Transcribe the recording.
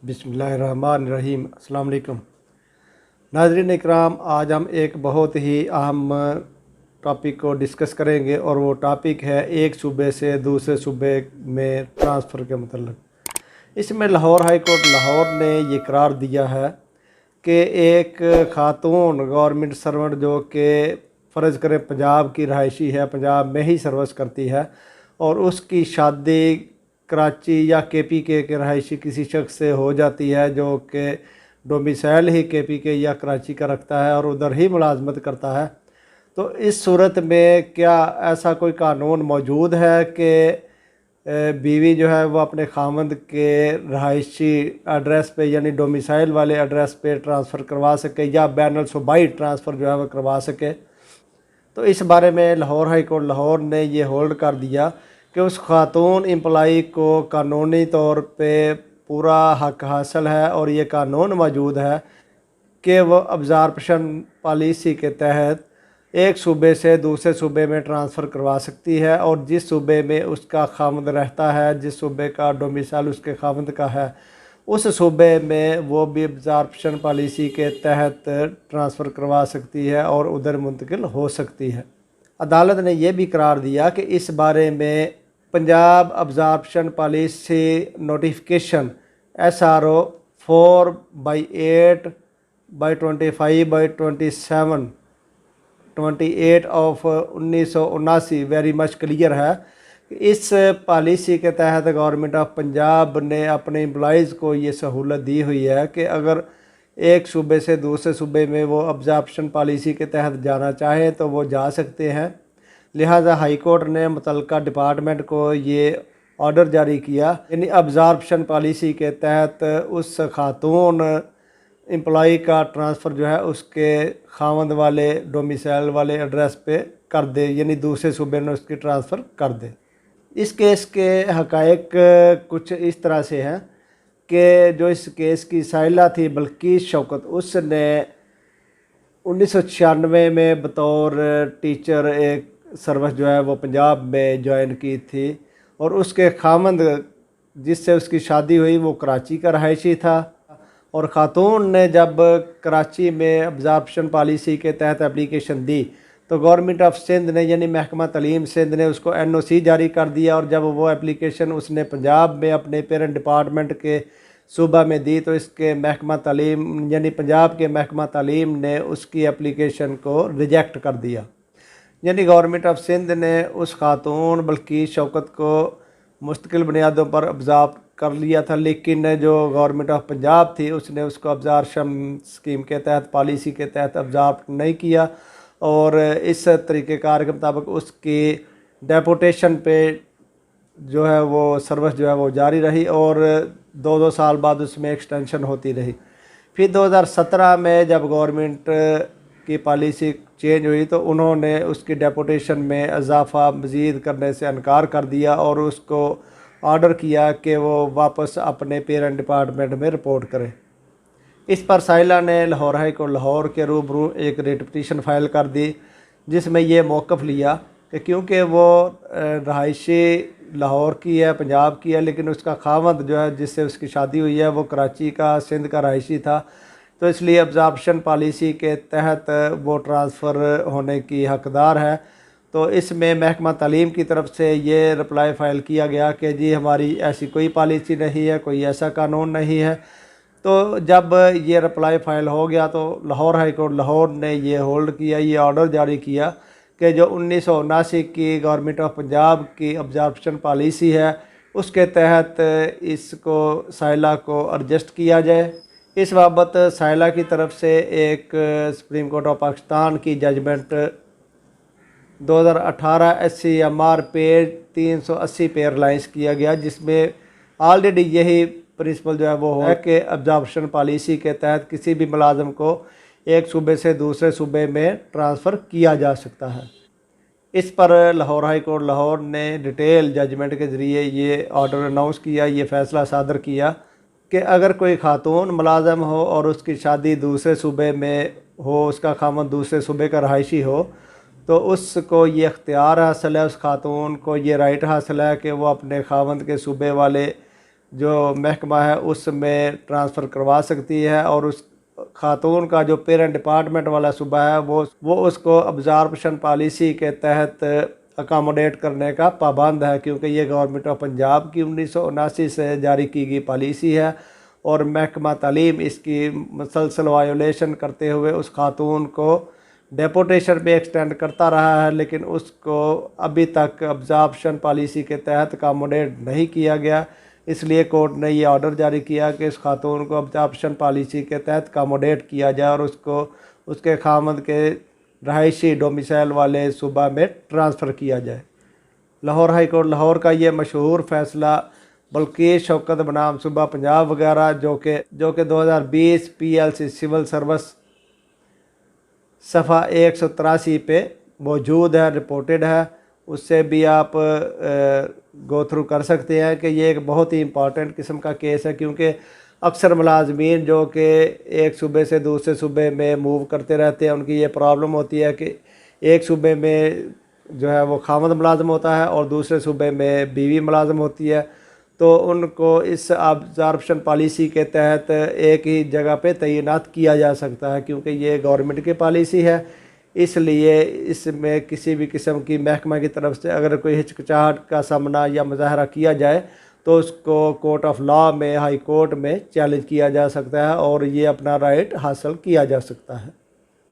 बिस्मिल्लाहिर्रहमानिर्रहीम। अस्सलाम वालेकुम नाज़रीन इकराम, आज हम एक बहुत ही अहम टॉपिक को डिस्कस करेंगे और वो टॉपिक है एक सूबे से दूसरे सूबे में ट्रांसफ़र के मतलब। इसमें लाहौर हाई कोर्ट लाहौर ने ये करार दिया है कि एक खातून गवर्नमेंट सर्वेंट जो कि फ़र्ज़ करें पंजाब की रहायशी है, पंजाब में ही सर्विस करती है और उसकी शादी कराची या के रहायशी किसी शख्स से हो जाती है जो कि डोमिसाइल ही के या कराची का रखता है और उधर ही मुलाजमत करता है, तो इस सूरत में क्या ऐसा कोई कानून मौजूद है कि बीवी जो है वो अपने खामंद के रहायशी एड्रेस पे यानी डोमिसाइल वाले एड्रेस पे ट्रांसफ़र करवा सके या बैनुल सूबाई ट्रांसफ़र जो है वो करवा सके। तो इस बारे में लाहौर हाई कोर्ट लाहौर ने ये होल्ड कर दिया कि उस खातून एम्प्लाई को कानूनी तौर पे पूरा हक हासिल है और ये कानून मौजूद है कि वो अब्ज़ॉर्प्शन पॉलिसी के तहत एक सूबे से दूसरे सूबे में ट्रांसफ़र करवा सकती है और जिस सूबे में उसका खामद रहता है, जिस सूबे का डोमिसाइल उसके खामद का है, उस सूबे में वो भी अब्ज़ॉर्प्शन पॉलिसी के तहत ट्रांसफ़र करवा सकती है और उधर मुंतकिल हो सकती है। अदालत ने यह भी करार दिया कि इस बारे में Punjab absorption policy notification SRO 4/8/25/27 28 of 1979 very much clear है। इस पॉलिसी के तहत गवर्नमेंट ऑफ पंजाब ने अपने एम्प्लॉइज़ को ये सहूलत दी हुई है कि अगर एक सूबे से दूसरे सूबे में वो अब्ज़ॉर्प्शन पॉलिसी के तहत जाना चाहें तो वो जा सकते हैं। लिहाजा हाई कोर्ट ने मुतल्लिका डिपार्टमेंट को ये ऑर्डर जारी किया, यानी अब्ज़ॉर्प्शन पॉलिसी के तहत उस खातून एम्प्लॉई का ट्रांसफ़र जो है उसके खामद वाले डोमिसाइल वाले एड्रेस पे कर दे, यानी दूसरे सूबे में उसकी ट्रांसफ़र कर दे। इस केस के हक़ाइक़ कुछ इस तरह से हैं कि जो इस केस की साहिला थी बल्कीस शौकत, उसने 1996 में बतौर टीचर एक सर्विस जो है वो पंजाब में ज्वाइन की थी और उसके खामंद जिससे उसकी शादी हुई वो कराची का रहायशी था और ख़ातून ने जब कराची में अब्ज़ॉर्प्शन पॉलिसी के तहत एप्लीकेशन दी तो गवर्नमेंट ऑफ सिंध ने यानी महकमा तालीम सिंध ने उसको NOC जारी कर दिया और जब वो एप्लीकेशन उसने पंजाब में अपने पेरेंट डिपार्टमेंट के सूबा में दी तो इसके महकमा तालीम यानी पंजाब के महकमा तालीम ने उसकी एप्लीकेशन को रिजेक्ट कर दिया। यानी गवर्नमेंट ऑफ सिंध ने उस खातून बल्कीस शौकत को मुस्तकिल बुनियादों पर अब्ज़ॉर्ब कर लिया था, लेकिन जो गवर्नमेंट ऑफ पंजाब थी उसने उसको अब्ज़ॉर्प्शन स्कीम के तहत पॉलिसी के तहत अब्ज़ॉर्ब नहीं किया और इस तरीक़ेकार के मुताबिक उसकी डेपुटेशन पे जो है वो सर्विस जो है वो जारी रही और 2-2 साल बाद उसमें एक्सटेंशन होती रही। फिर 2017 में जब गवर्नमेंट की पॉलिसी चेंज हुई तो उन्होंने उसकी डेपुटेशन में इजाफ़ा मज़ीद करने से इनकार कर दिया और उसको ऑर्डर किया कि वो वापस अपने पेरेंट डिपार्टमेंट में रिपोर्ट करे। इस पर साहिला ने लाहौर हाई कोर्ट लाहौर के रूबरू एक रिट पिटीशन फ़ाइल कर दी जिसमें ये मौक़िफ़ लिया कि क्योंकि वो रहायशी लाहौर की है, पंजाब की है, लेकिन उसका खामद जो है जिससे उसकी शादी हुई है वो कराची का सिंध का रहायशी था, तो इसलिए अब्ज़ॉर्प्शन पॉलिसी के तहत वो ट्रांसफ़र होने की हकदार है। तो इसमें महकमा तालीम की तरफ से ये रिप्लाई फ़ाइल किया गया कि जी हमारी ऐसी कोई पॉलिसी नहीं है, कोई ऐसा कानून नहीं है। तो जब ये रिप्लाई फ़ाइल हो गया तो लाहौर हाई कोर्ट लाहौर ने ये होल्ड किया, ये ऑर्डर जारी किया कि जो 1979 की गवर्नमेंट ऑफ पंजाब की अब्ज़ॉर्प्शन पॉलिसी है उसके तहत इसको साहिला को एडजस्ट किया जाए। इस बाबत साहिला की तरफ से एक सुप्रीम कोर्ट ऑफ पाकिस्तान की जजमेंट 2018 SCMR पेज 380 पे रिलाइज किया गया जिसमें ऑलरेडी यही प्रिंसिपल जो है वो है कि अब्ज़ॉर्प्शन पॉलिसी के तहत किसी भी मुलाजम को एक सूबे से दूसरे सूबे में ट्रांसफ़र किया जा सकता है। इस पर लाहौर हाई कोर्ट लाहौर ने डिटेल जजमेंट के ज़रिए ये ऑर्डर अनाउंस किया, ये फ़ैसला सादर किया कि अगर कोई खातून मुलाजम हो और उसकी शादी दूसरे सूबे में हो, उसका खामद दूसरे सूबे का रहायशी हो, तो उसको ये इख्तियार हासिल है, उस खातून को ये राइट हासिल है कि वो अपने खामद के सूबे वाले जो महकमा है उसमें ट्रांसफ़र करवा सकती है, और उस खातून का जो पेरेंट डिपार्टमेंट वाला सूबा है वो उसको अब्जॉर्प्शन पॉलिसी के तहत अकामोडेट करने का पाबंद है, क्योंकि ये गवर्नमेंट ऑफ पंजाब की 1979 से जारी की गई पॉलिसी है। और महकमा तालीम इसकी मुसलसल वायोलेशन करते हुए उस खातून को डेपोटेशन भी एक्सटेंड करता रहा है, लेकिन उसको अभी तक अब्जॉर्प्शन पॉलिसी के तहत अकामोडेट नहीं किया गया। इसलिए कोर्ट ने ये ऑर्डर जारी किया कि इस खातून को अब्जॉर्प्शन पॉलिसी के तहत अकामोडेट किया जाए और उसको उसके खामद के रहायशी डोमिसाइल वाले सूबा में ट्रांसफ़र किया जाए। लाहौर हाई कोर्ट लाहौर का ये मशहूर फ़ैसला बल्कि शौकत बनाम सूबा पंजाब वगैरह जो कि 2020 PLC सिविल सर्विस सफ़ा 183 पे मौजूद है, रिपोर्टेड है, उससे भी आप गो थ्रू कर सकते हैं कि ये एक बहुत ही इम्पॉर्टेंट किस्म का केस है, क्योंकि अक्सर मुलाजमीन जो कि एक सूबे से दूसरे सूबे में मूव करते रहते हैं, उनकी ये प्रॉब्लम होती है कि एक सूबे में जो है वो खामद मुलाजम होता है और दूसरे सूबे में बीवी मुलाजम होती है, तो उनको इस अब्जॉर्प्शन पॉलिसी के तहत एक ही जगह पे तैनात किया जा सकता है, क्योंकि ये गवर्नमेंट की पॉलिसी है। इसलिए इसमें किसी भी किस्म की महकमा की तरफ से अगर कोई हिचकिचाहट का सामना या मुजाहरा किया जाए तो उसको कोर्ट ऑफ लॉ में, हाई कोर्ट में चैलेंज किया जा सकता है और ये अपना राइट हासिल किया जा सकता है।